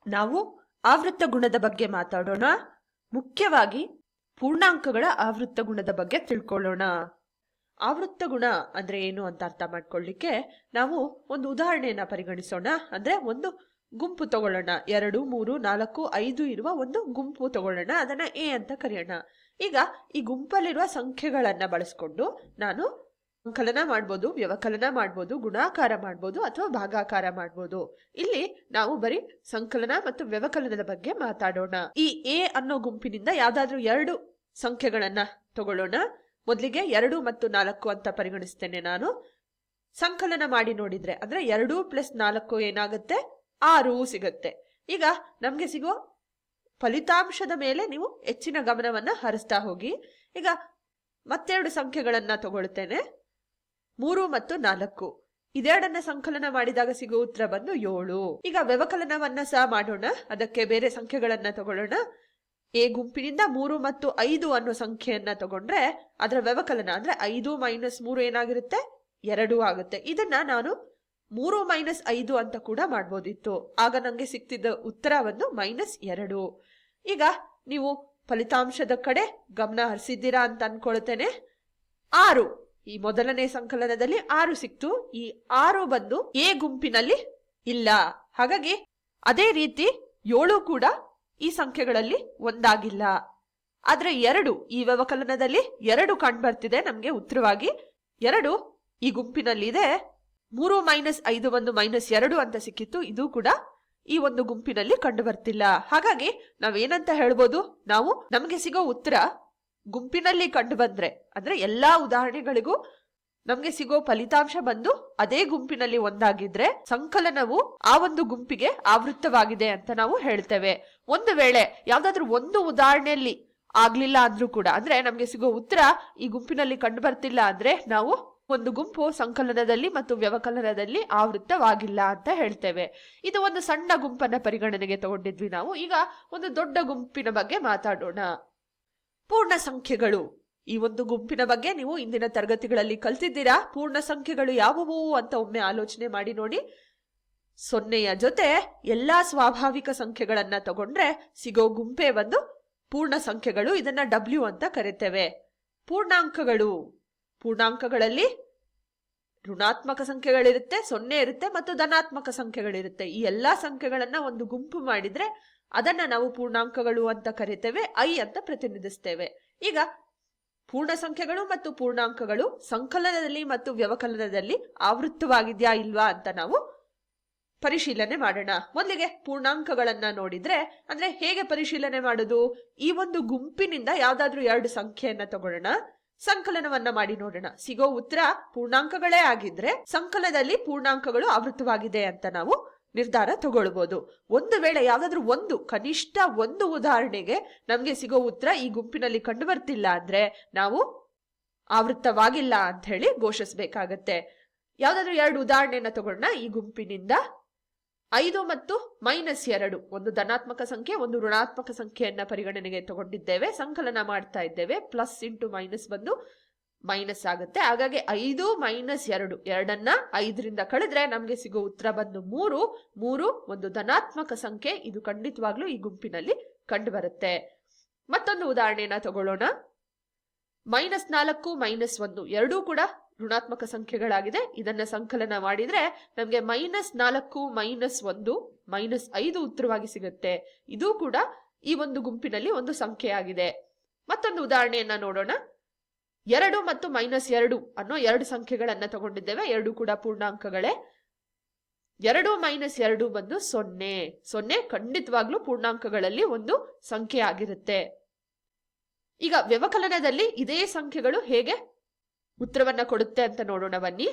ನಾವು ಆವೃತ್ತ ಗುಣದ ಬಗ್ಗೆ ಮಾತಾಡೋಣ. ಮುಖ್ಯವಾಗಿ ಪೂರ್ಣಾಂಕಗಳ ಆವೃತ್ತ ಗುಣದ ಬಗ್ಗೆ ತಿಳ್ಕೊಳ್ಳೋಣ. ಆವೃತ್ತ ಗುಣ ಅಂದ್ರೆ ಏನು ಅಂತ ಅರ್ಥ ಮಾಡ್ಕೊಳ್ಳಿಕ್ಕೆ ನಾವು ಒಂದು ಉದಾಹರಣೆಯನ್ನ ಪರಿಗಣಿಸೋಣ. ಅಂದ್ರೆ ಒಂದು ಗುಂಪು ತಗೊಳ್ಳೋಣ. 2, 3, 4, 5 ಇರುವ ಒಂದು ಗುಂಪು ತಗೊಳ್ಳೋಣ. ಅದನ್ನ ಎ ಅಂತ ಕರೆಯೋಣ. ಈಗ ಈ ಗುಂಪಲ್ಲಿರುವ ಸಂಖ್ಯೆಗಳನ್ನ ಬಳಸ್ಕೊಂಡು ನಾನು ಸಂಕಲನ ಮಾಡ್ಬೋದು, ವ್ಯವಕಲನ ಮಾಡ್ಬೋದು, ಗುಣಾಕಾರ ಮಾಡ್ಬೋದು ಅಥವಾ ಭಾಗಾಕಾರ ಮಾಡ್ಬೋದು. ಇಲ್ಲಿ ನಾವು ಬರೀ ಸಂಕಲನ ಮತ್ತು ವ್ಯವಕಲನದ ಬಗ್ಗೆ ಮಾತಾಡೋಣ. ಈ ಎ ಅನ್ನೋ ಗುಂಪಿನಿಂದ ಯಾವ್ದಾದ್ರೂ 2 ಸಂಖ್ಯೆಗಳನ್ನ ತಗೊಳ್ಳೋಣ. ಮೊದಲಿಗೆ 2 ಮತ್ತು 4 ಅಂತ ಪರಿಗಣಿಸ್ತೇನೆ ನಾನು. ಸಂಕಲನ ಮಾಡಿ ನೋಡಿದ್ರೆ ಅಂದ್ರೆ 2 + 4 ಏನಾಗುತ್ತೆ? 6 ಸಿಗುತ್ತೆ. ಈಗ ನಮ್ಗೆ ಸಿಗೋ ಫಲಿತಾಂಶದ ಮೇಲೆ ನೀವು ಹೆಚ್ಚಿನ ಗಮನವನ್ನ ಹರಿಸ್ತಾ ಹೋಗಿ. ಈಗ ಮತ್ತೆರಡು ಸಂಖ್ಯೆಗಳನ್ನ ತಗೊಳ್ತೇನೆ, 3 ಮತ್ತು 4. ಇದೆರಡನ್ನ ಸಂಕಲನ ಮಾಡಿದಾಗ ಸಿಗುವ ಉತ್ತರ ಬಂದು 7. ಈಗ ವ್ಯವಕಲನವನ್ನ ಸಹ ಮಾಡೋಣ. ಅದಕ್ಕೆ ಬೇರೆ ಸಂಖ್ಯೆಗಳನ್ನ ತಗೊಳ್ಳೋಣ. ಎ ಗುಂಪಿನಿಂದ 3 ಮತ್ತು 5 ಅನ್ನೋ ಸಂಖ್ಯೆಯನ್ನ ತಗೊಂಡ್ರೆ ಅದರ ವ್ಯವಕಲನ ಅಂದ್ರೆ 5 - 3 ಏನಾಗಿರುತ್ತೆ? 2 ಆಗುತ್ತೆ. ಇದನ್ನ ನಾನು 3 - 5 ಅಂತ ಕೂಡ ಮಾಡ್ಬೋದಿತ್ತು. ಆಗ ನಂಗೆ ಸಿಕ್ತಿದ್ದ ಉತ್ತರ ಒಂದು -2. ಈಗ ನೀವು ಫಲಿತಾಂಶದ ಕಡೆ ಗಮನ ಹರಿಸಿದ್ದೀರಾ ಅಂತ ಅನ್ಕೊಳ್ತೇನೆ. 6 ಈ ಮೊದಲನೇ ಸಂಕಲನದಲ್ಲಿ 6 ಸಿಕ್ತು. ಈ 6 ಬಂದು ಎ ಗುಂಪಿನಲ್ಲಿ ಇಲ್ಲ. ಹಾಗಾಗಿ ಅದೇ ರೀತಿ 7 ಕೂಡ ಈ ಸಂಖ್ಯೆಗಳಲ್ಲಿ ಒಂದಾಗಿಲ್ಲ. ಆದ್ರೆ 2 ಈ ವ್ಯವಕಲನದಲ್ಲಿ 2 ಕಂಡು ಬರ್ತಿದೆ ನಮ್ಗೆ ಉತ್ತರವಾಗಿ. 2 ಈ ಗುಂಪಿನಲ್ಲಿ ಇದೆ. 3 - 5 ಒಂದು -2 ಅಂತ ಸಿಕ್ಕಿತ್ತು. ಇದು ಕೂಡ ಈ ಒಂದು ಗುಂಪಿನಲ್ಲಿ ಕಂಡು ಬರ್ತಿಲ್ಲ. ಹಾಗಾಗಿ ನಾವೇನಂತ ಹೇಳ್ಬೋದು? ನಾವು ನಮ್ಗೆ ಸಿಗೋ ಉತ್ತರ ಗುಂಪಿನಲ್ಲಿ ಕಂಡು ಬಂದ್ರೆ ಅಂದ್ರೆ ಎಲ್ಲಾ ಉದಾಹರಣೆಗಳಿಗೂ ನಮ್ಗೆ ಸಿಗೋ ಫಲಿತಾಂಶ ಬಂದು ಅದೇ ಗುಂಪಿನಲ್ಲಿ ಒಂದಾಗಿದ್ರೆ ಸಂಕಲನವು ಆ ಒಂದು ಗುಂಪಿಗೆ ಆವೃತ್ತವಾಗಿದೆ ಅಂತ ನಾವು ಹೇಳ್ತೇವೆ. ಒಂದು ವೇಳೆ ಯಾವ್ದಾದ್ರು ಒಂದು ಉದಾಹರಣೆಯಲ್ಲಿ ಆಗ್ಲಿಲ್ಲ ಅಂದ್ರೂ ಕೂಡ ಅಂದ್ರೆ ನಮ್ಗೆ ಸಿಗೋ ಉತ್ತರ ಈ ಗುಂಪಿನಲ್ಲಿ ಕಂಡು ಬರ್ತಿಲ್ಲ ಅಂದ್ರೆ ನಾವು ಒಂದು ಗುಂಪು ಸಂಕಲನದಲ್ಲಿ ಮತ್ತು ವ್ಯವಕಲನದಲ್ಲಿ ಆವೃತ್ತವಾಗಿಲ್ಲ ಅಂತ ಹೇಳ್ತೇವೆ. ಇದು ಒಂದು ಸಣ್ಣ ಗುಂಪನ್ನ ಪರಿಗಣನೆಗೆ ತಗೊಂಡಿದ್ವಿ ನಾವು. ಈಗ ಒಂದು ದೊಡ್ಡ ಗುಂಪಿನ ಬಗ್ಗೆ ಮಾತಾಡೋಣ. ಪೂರ್ಣ ಸಂಖ್ಯೆಗಳು. ಈ ಒಂದು ಗುಂಪಿನ ಬಗ್ಗೆ ನೀವು ಇಂದಿನ ತರಗತಿಗಳಲ್ಲಿ ಕಲ್ತಿದ್ದೀರಾ. ಪೂರ್ಣ ಸಂಖ್ಯೆಗಳು ಯಾವುವು ಅಂತ ಒಮ್ಮೆ ಆಲೋಚನೆ ಮಾಡಿ ನೋಡಿ. 0ಯ ಜೊತೆ ಎಲ್ಲಾ ಸ್ವಾಭಾವಿಕ ಸಂಖ್ಯೆಗಳನ್ನ ತಗೊಂಡ್ರೆ ಸಿಗೋ ಗುಂಪೆ ಒಂದು ಪೂರ್ಣ ಸಂಖ್ಯೆಗಳು. ಇದನ್ನ W ಅಂತ ಕರಿತೇವೆ. ಪೂರ್ಣಾಂಕಗಳು. ಪೂರ್ಣಾಂಕಗಳಲ್ಲಿ ಋಣಾತ್ಮಕ ಸಂಖ್ಯೆಗಳಿರುತ್ತೆ, 0 ಇರುತ್ತೆ ಮತ್ತು ಧನಾತ್ಮಕ ಸಂಖ್ಯೆಗಳಿರುತ್ತೆ. ಈ ಎಲ್ಲಾ ಸಂಖ್ಯೆಗಳನ್ನ ಒಂದು ಗುಂಪು ಮಾಡಿದ್ರೆ ಅದನ್ನ ನಾವು ಪೂರ್ಣಾಂಕಗಳು ಅಂತ ಕರಿತೇವೆ. I ಅಂತ ಪ್ರತಿನಿಧಿಸ್ತೇವೆ. ಈಗ ಪೂರ್ಣ ಸಂಖ್ಯೆಗಳು ಮತ್ತು ಪೂರ್ಣಾಂಕಗಳು ಸಂಕಲನದಲ್ಲಿ ಮತ್ತು ವ್ಯವಕಲನದಲ್ಲಿ ಆವೃತ್ತವಾಗಿದ್ಯಾ ಇಲ್ವಾ ಅಂತ ನಾವು ಪರಿಶೀಲನೆ ಮಾಡೋಣ. ಮೊದಲಿಗೆ ಪೂರ್ಣಾಂಕಗಳನ್ನ ನೋಡಿದ್ರೆ ಅಂದ್ರೆ ಹೇಗೆ ಪರಿಶೀಲನೆ ಮಾಡೋದು? ಈ ಒಂದು ಗುಂಪಿನಿಂದ ಯಾವ್ದಾದ್ರು 2 ಸಂಖ್ಯೆಯನ್ನ ತಗೊಳ್ಳೋಣ, ಸಂಕಲನವನ್ನ ಮಾಡಿ ನೋಡೋಣ. ಸಿಗೋ ಉತ್ತರ ಪೂರ್ಣಾಂಕಗಳೇ ಆಗಿದ್ರೆ ಸಂಕಲನದಲ್ಲಿ ಪೂರ್ಣಾಂಕಗಳು ಆವೃತ್ತವಾಗಿದೆ ಅಂತ ನಾವು ನಿರ್ಧಾರ ತಗೊಳ್ಬಹುದು. ಒಂದು ವೇಳೆ ಯಾವ್ದಾದ್ರು ಕನಿಷ್ಠ ಒಂದು ಉದಾಹರಣೆಗೆ ನಮ್ಗೆ ಸಿಗೋ ಉತ್ತರ ಈ ಗುಂಪಿನಲ್ಲಿ ಕಂಡು ಬರ್ತಿಲ್ಲ ಅಂದ್ರೆ ನಾವು ಆವೃತ್ತವಾಗಿಲ್ಲ ಅಂತ ಹೇಳಿ ಘೋಷಿಸಬೇಕಾಗತ್ತೆ. ಯಾವ್ದಾದ್ರು 2 ಉದಾಹರಣೆಯನ್ನ ತಗೊಳ್ಳೋಣ. ಈ ಗುಂಪಿನಿಂದ 5 ಮತ್ತು -2 ಒಂದು ಧನಾತ್ಮಕ ಸಂಖ್ಯೆ, ಒಂದು ಋಣಾತ್ಮಕ ಸಂಖ್ಯೆಯನ್ನ ಪರಿಗಣನೆಗೆ ತಗೊಂಡಿದ್ದೇವೆ. ಸಂಕಲನ ಮಾಡ್ತಾ ಇದ್ದೇವೆ. ಪ್ಲಸ್ ಇಂಟು ಮೈನಸ್ ಬಂದು ಮೈನಸ್ ಆಗುತ್ತೆ. ಹಾಗಾಗಿ 5 - 2 ಎರಡನ್ನ 5ರಿಂದ ಕಳೆದ್ರೆ ನಮ್ಗೆ ಸಿಗೋ ಉತ್ತರ ಬಂದು 3. 3 ಒಂದು ಧನಾತ್ಮಕ ಸಂಖ್ಯೆ. ಇದು ಖಂಡಿತವಾಗ್ಲೂ ಈ ಗುಂಪಿನಲ್ಲಿ ಕಂಡು ಬರುತ್ತೆ. ಮತ್ತೊಂದು ಉದಾಹರಣೆಯನ್ನ ತಗೊಳ್ಳೋಣ. -4 -1 ಎರಡೂ ಕೂಡ ಋಣಾತ್ಮಕ ಸಂಖ್ಯೆಗಳಾಗಿದೆ. ಇದನ್ನ ಸಂಕಲನ ಮಾಡಿದ್ರೆ ನಮ್ಗೆ -4 - 1 -5 ಉತ್ತರವಾಗಿ ಸಿಗುತ್ತೆ. ಇದು ಕೂಡ ಈ ಒಂದು ಗುಂಪಿನಲ್ಲಿ ಒಂದು ಸಂಖ್ಯೆಯಾಗಿದೆ. ಮತ್ತೊಂದು ಉದಾಹರಣೆಯನ್ನ ನೋಡೋಣ. 2 ಮತ್ತು -2 ಅನ್ನೋ 2 ಸಂಖ್ಯೆಗಳನ್ನ ತಗೊಂಡಿದ್ದೇವೆ. ಎರಡೂ ಕೂಡ ಪೂರ್ಣಾಂಕಗಳೇ. 2 - 2 ಬಂದು 0. 0 ಖಂಡಿತವಾಗ್ಲೂ ಪೂರ್ಣಾಂಕಗಳಲ್ಲಿ ಒಂದು ಸಂಖ್ಯೆ ಆಗಿರುತ್ತೆ. ಈಗ ವ್ಯವಕಲನದಲ್ಲಿ ಇದೇ ಸಂಖ್ಯೆಗಳು ಹೇಗೆ ಉತ್ತರವನ್ನ ಕೊಡುತ್ತೆ ಅಂತ ನೋಡೋಣ ಬನ್ನಿ.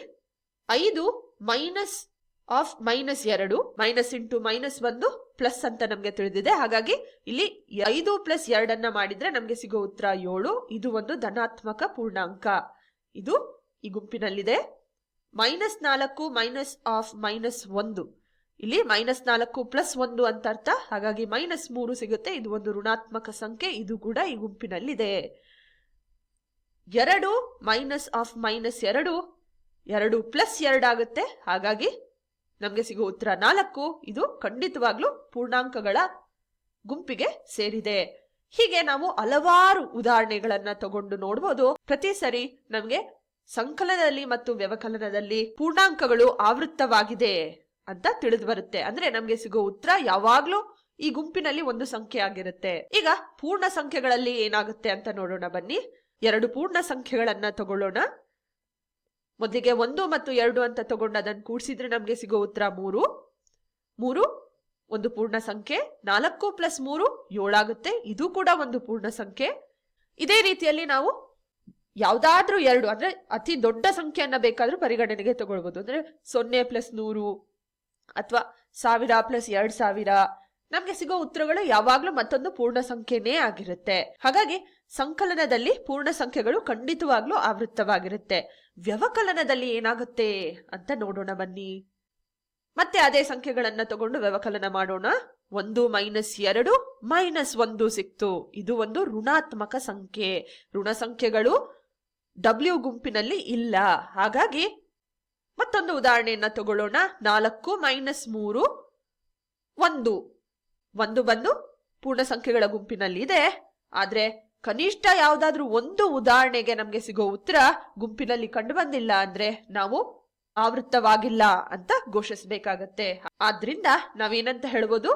5 -2 ಮೈನಸ್ ಇಂಟು ಮೈನಸ್ ಬಂದು ಪ್ಲಸ್ ಅಂತ ನಮ್ಗೆ ತಿಳಿದಿದೆ. ಹಾಗಾಗಿ ಇಲ್ಲಿ 5 + 2 ಮಾಡಿದ್ರೆ ನಮ್ಗೆ ಸಿಗೋ ಉತ್ತರ 7. ಇದು ಒಂದು ಧನಾತ್ಮಕ ಪೂರ್ಣಾಂಕ. ಇದು ಈ ಗುಂಪಿನಲ್ಲಿದೆ. -4 -1 ಇಲ್ಲಿ -4 + 1 ಅಂತ ಅರ್ಥ. ಹಾಗಾಗಿ -3 ಸಿಗುತ್ತೆ. ಇದು ಒಂದು ಋಣಾತ್ಮಕ ಸಂಖ್ಯೆ. ಇದು ಕೂಡ ಈ ಗುಂಪಿನಲ್ಲಿದೆ. 2 -2 2 + 2 ಆಗುತ್ತೆ. ಹಾಗಾಗಿ ನಮ್ಗೆ ಸಿಗೋ ಉತ್ತರ 4. ಇದು ಖಂಡಿತವಾಗ್ಲೂ ಪೂರ್ಣಾಂಕಗಳ ಗುಂಪಿಗೆ ಸೇರಿದೆ. ಹೀಗೆ ನಾವು ಹಲವಾರು ಉದಾಹರಣೆಗಳನ್ನ ತಗೊಂಡು ನೋಡ್ಬೋದು. ಪ್ರತಿ ಸರಿ ನಮ್ಗೆ ಸಂಕಲನದಲ್ಲಿ ಮತ್ತು ವ್ಯವಕಲನದಲ್ಲಿ ಪೂರ್ಣಾಂಕಗಳು ಆವೃತ್ತವಾಗಿದೆ ಅಂತ ತಿಳಿದು ಬರುತ್ತೆ. ಅಂದ್ರೆ ನಮ್ಗೆ ಸಿಗೋ ಉತ್ತರ ಯಾವಾಗ್ಲೂ ಈ ಗುಂಪಿನಲ್ಲಿ ಒಂದು ಸಂಖ್ಯೆ ಆಗಿರುತ್ತೆ. ಈಗ ಪೂರ್ಣ ಸಂಖ್ಯೆಗಳಲ್ಲಿ ಏನಾಗುತ್ತೆ ಅಂತ ನೋಡೋಣ ಬನ್ನಿ. 2 ಪೂರ್ಣ ಸಂಖ್ಯೆಗಳನ್ನ ತಗೊಳ್ಳೋಣ. ಮೊದಲಿಗೆ 1 ಮತ್ತು 2 ಅಂತ ತಗೊಂಡು ಅದನ್ನು ಕೂಡಿಸಿದ್ರೆ ನಮ್ಗೆ ಸಿಗೋ ಉತ್ತರ 3. 3 ಒಂದು ಪೂರ್ಣ ಸಂಖ್ಯೆ. 4 + 3 7 ಆಗುತ್ತೆ. ಇದು ಕೂಡ ಒಂದು ಪೂರ್ಣ ಸಂಖ್ಯೆ. ಇದೇ ರೀತಿಯಲ್ಲಿ ನಾವು ಯಾವ್ದಾದ್ರೂ 2 ಅಂದ್ರೆ ಅತಿ ದೊಡ್ಡ ಸಂಖ್ಯೆಯನ್ನ ಬೇಕಾದ್ರೂ ಪರಿಗಣನೆಗೆ ತಗೊಳ್ಬಹುದು. ಅಂದ್ರೆ 0 + 100 ಅಥವಾ 1000 + 2000 ನಮ್ಗೆ ಸಿಗೋ ಉತ್ತರಗಳು ಯಾವಾಗ್ಲೂ ಮತ್ತೊಂದು ಪೂರ್ಣ ಸಂಖ್ಯೆನೇ ಆಗಿರುತ್ತೆ. ಹಾಗಾಗಿ ಸಂಕಲನದಲ್ಲಿ ಪೂರ್ಣ ಸಂಖ್ಯೆಗಳು ಖಂಡಿತವಾಗ್ಲೂ ಆವೃತ್ತವಾಗಿರುತ್ತೆ. ವ್ಯವಕಲನದಲ್ಲಿ ಏನಾಗುತ್ತೆ ಅಂತ ನೋಡೋಣ ಬನ್ನಿ. ಮತ್ತೆ ಅದೇ ಸಂಖ್ಯೆಗಳನ್ನ ತಗೊಂಡು ವ್ಯವಕಲನ ಮಾಡೋಣ. 1 - 2 -1 ಸಿಕ್ತು. ಇದು ಒಂದು ಋಣಾತ್ಮಕ ಸಂಖ್ಯೆ. ಋಣ ಸಂಖ್ಯೆಗಳು W ಗುಂಪಿನಲ್ಲಿ ಇಲ್ಲ. ಹಾಗಾಗಿ ಮತ್ತೊಂದು ಉದಾಹರಣೆಯನ್ನ ತಗೊಳ್ಳೋಣ. 4 - 3 1. 1 ಬಂದು ಪೂರ್ಣ ಸಂಖ್ಯೆಗಳ ಗುಂಪಿನಲ್ಲಿ ಇದೆ. ಆದ್ರೆ ಕನಿಷ್ಠ ಯಾವ್ದಾದ್ರೂ ಒಂದು ಉದಾಹರಣೆಗೆ ನಮ್ಗೆ ಸಿಗೋ ಉತ್ತರ ಗುಂಪಿನಲ್ಲಿ ಕಂಡು ಬಂದಿಲ್ಲ ಅಂದ್ರೆ ನಾವು ಆವೃತ್ತವಾಗಿಲ್ಲ ಅಂತ ಘೋಷಿಸಬೇಕಾಗತ್ತೆ. ಆದ್ರಿಂದ ನಾವೇನಂತ ಹೇಳ್ಬೋದು,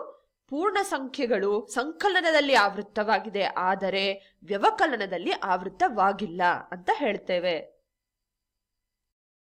ಪೂರ್ಣ ಸಂಖ್ಯೆಗಳು ಸಂಕಲನದಲ್ಲಿ ಆವೃತ್ತವಾಗಿದೆ, ಆದರೆ ವ್ಯವಕಲನದಲ್ಲಿ ಆವೃತ್ತವಾಗಿಲ್ಲ ಅಂತ ಹೇಳ್ತೇವೆ.